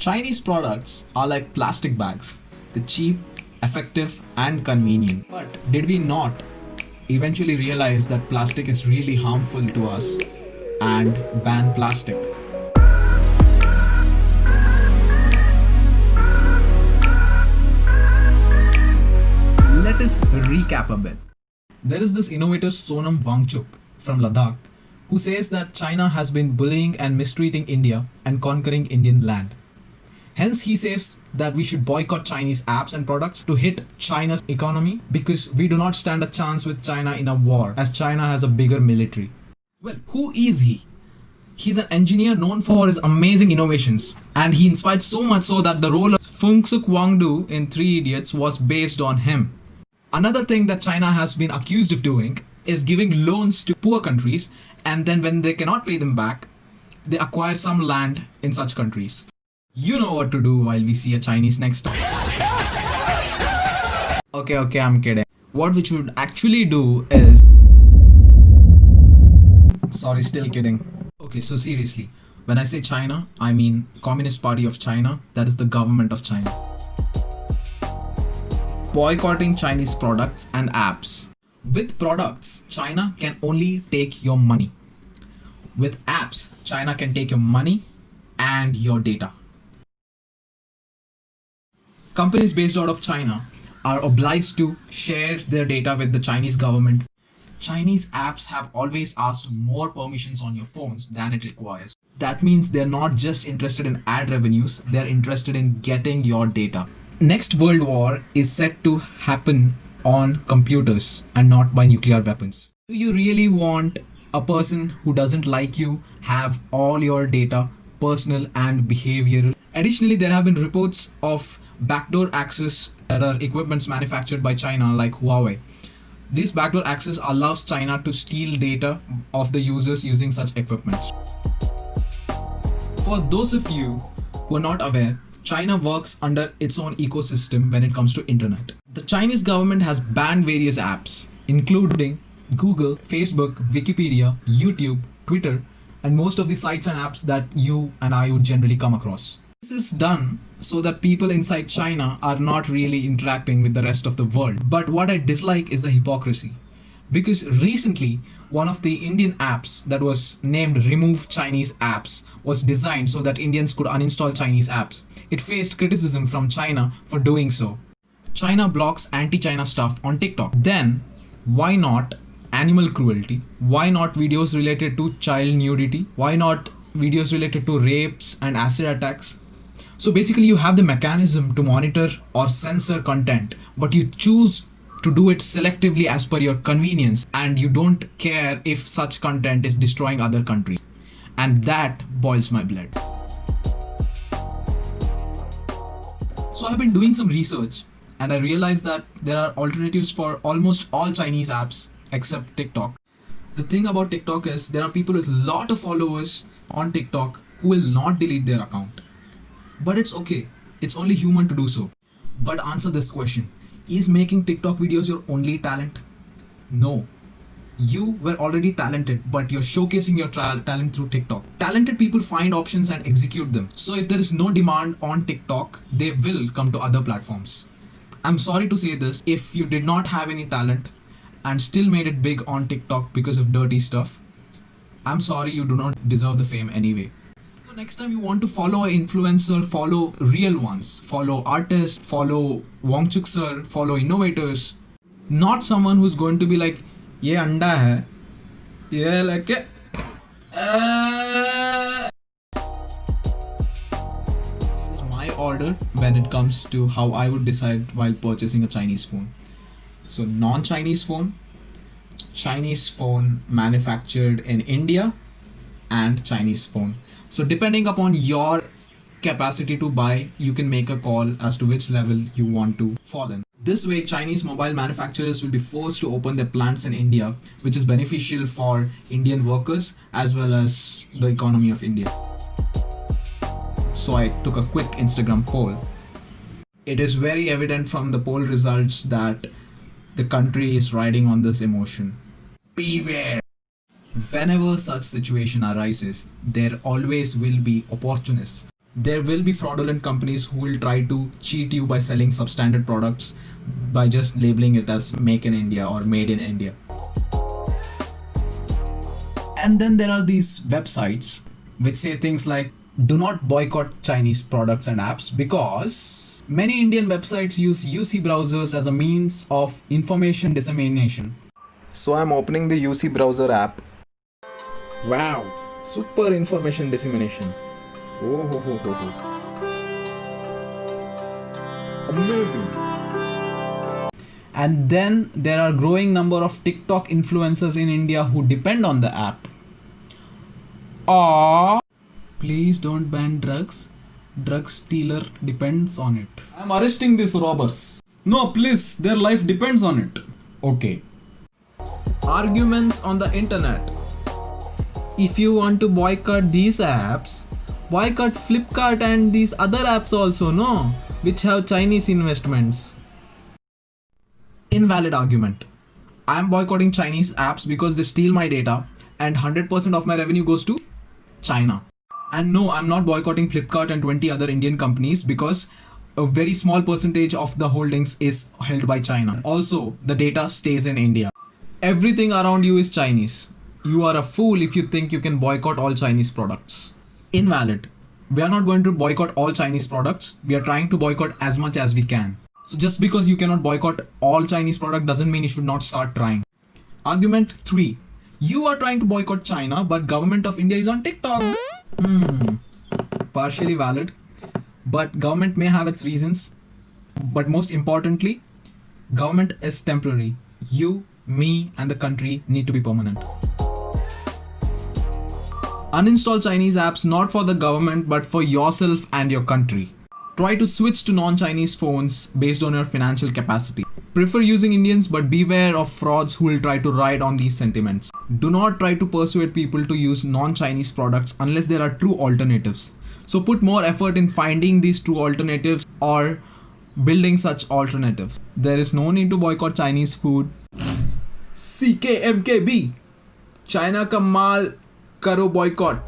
Chinese products are like plastic bags. They're cheap, effective, and convenient. But did we not eventually realize that plastic is really harmful to us and ban plastic? Let us recap a bit. There is this innovator Sonam Wangchuk from Ladakh who says that China has been bullying and mistreating India and conquering Indian land. Hence, he says that we should boycott Chinese apps and products to hit China's economy because we do not stand a chance with China in a war as China has a bigger military. Well, who is he? He's an engineer known for his amazing innovations, and he inspired so much so that the role of Fungsuk Wangdu in Three Idiots was based on him. Another thing that China has been accused of doing is giving loans to poor countries, and then when they cannot pay them back, they acquire some land in such countries. You know what to do while we see a Chinese next time. Okay, I'm kidding. What we should actually do is... Sorry, still kidding. Okay, so seriously, when I say China, I mean Communist Party of China, that is the government of China. Boycotting Chinese products and apps. With products, China can only take your money. With apps, China can take your money and your data. Companies based out of China are obliged to share their data with the Chinese government. Chinese apps have always asked more permissions on your phones than it requires. That means they're not just interested in ad revenues, they're interested in getting your data. Next World War is set to happen on computers and not by nuclear weapons. Do you really want a person who doesn't like you have all your data, personal and behavioral? Additionally, there have been reports of backdoor access that are equipments manufactured by China like Huawei. This backdoor access allows China to steal data of the users using such equipments. For those of you who are not aware, China works under its own ecosystem when it comes to internet. The Chinese government has banned various apps, including Google, Facebook, Wikipedia, YouTube, Twitter, and most of the sites and apps that you and I would generally come across. This is done so that people inside China are not really interacting with the rest of the world. But what I dislike is the hypocrisy. Because recently, one of the Indian apps that was named Remove Chinese Apps was designed so that Indians could uninstall Chinese apps. It faced criticism from China for doing so. China blocks anti-China stuff on TikTok. Then, why not animal cruelty? Why not videos related to child nudity? Why not videos related to rapes and acid attacks? So basically you have the mechanism to monitor or censor content, but you choose to do it selectively as per your convenience, and you don't care if such content is destroying other countries. And that boils my blood. So I've been doing some research and I realized that there are alternatives for almost all Chinese apps except TikTok. The thing about TikTok is there are people with a lot of followers on TikTok who will not delete their account. But it's okay, it's only human to do so. But answer this question, is making TikTok videos your only talent? No. You were already talented, but you're showcasing your talent through TikTok. Talented people find options and execute them. So if there is no demand on TikTok, they will come to other platforms. I'm sorry to say this, if you did not have any talent and still made it big on TikTok because of dirty stuff, I'm sorry, you do not deserve the fame anyway. So next time you want to follow an influencer, follow real ones. Follow artists, follow Wangchuk sir, follow innovators. Not someone who's going to be like, ye anda hai, ye like it. It is my order when it comes to how I would decide while purchasing a Chinese phone. So non-Chinese phone, Chinese phone manufactured in India, and Chinese phone. So depending upon your capacity to buy, you can make a call as to which level you want to fall in. This way, Chinese mobile manufacturers will be forced to open their plants in India, which is beneficial for Indian workers as well as the economy of India. So I took a quick Instagram poll. It is very evident from the poll results that the country is riding on this emotion. Beware! Whenever such situation arises, there always will be opportunists. There will be fraudulent companies who will try to cheat you by selling substandard products by just labeling it as Make in India or Made in India. And then there are these websites which say things like, do not boycott Chinese products and apps, because many Indian websites use UC browsers as a means of information dissemination. So I'm opening the UC browser app. Wow, super information dissemination. Oh, ho, ho, ho, ho. Amazing. And then there are growing number of TikTok influencers in India who depend on the app. Aww. Please don't ban drugs. Drugs dealer depends on it. I'm arresting these robbers. No, please, their life depends on it. Okay. Arguments on the internet. If you want to boycott these apps, boycott Flipkart and these other apps also, no? Which have Chinese investments. Invalid argument. I am boycotting Chinese apps because they steal my data and 100% of my revenue goes to China. And no, I'm not boycotting Flipkart and 20 other Indian companies because a very small percentage of the holdings is held by China. Also, the data stays in India. Everything around you is Chinese. You are a fool if you think you can boycott all Chinese products. Invalid. We are not going to boycott all Chinese products. We are trying to boycott as much as we can. So just because you cannot boycott all Chinese product doesn't mean you should not start trying. Argument 3. You are trying to boycott China, but government of India is on TikTok. Partially valid, but government may have its reasons. But most importantly, government is temporary. You, me, and the country need to be permanent. Uninstall Chinese apps not for the government but for yourself and your country. Try to switch to non-Chinese phones based on your financial capacity. Prefer using Indians, but beware of frauds who will try to ride on these sentiments. Do not try to persuade people to use non-Chinese products unless there are true alternatives. So put more effort in finding these true alternatives or building such alternatives. There is no need to boycott Chinese food. CKMKB. China ka maal karo boycott.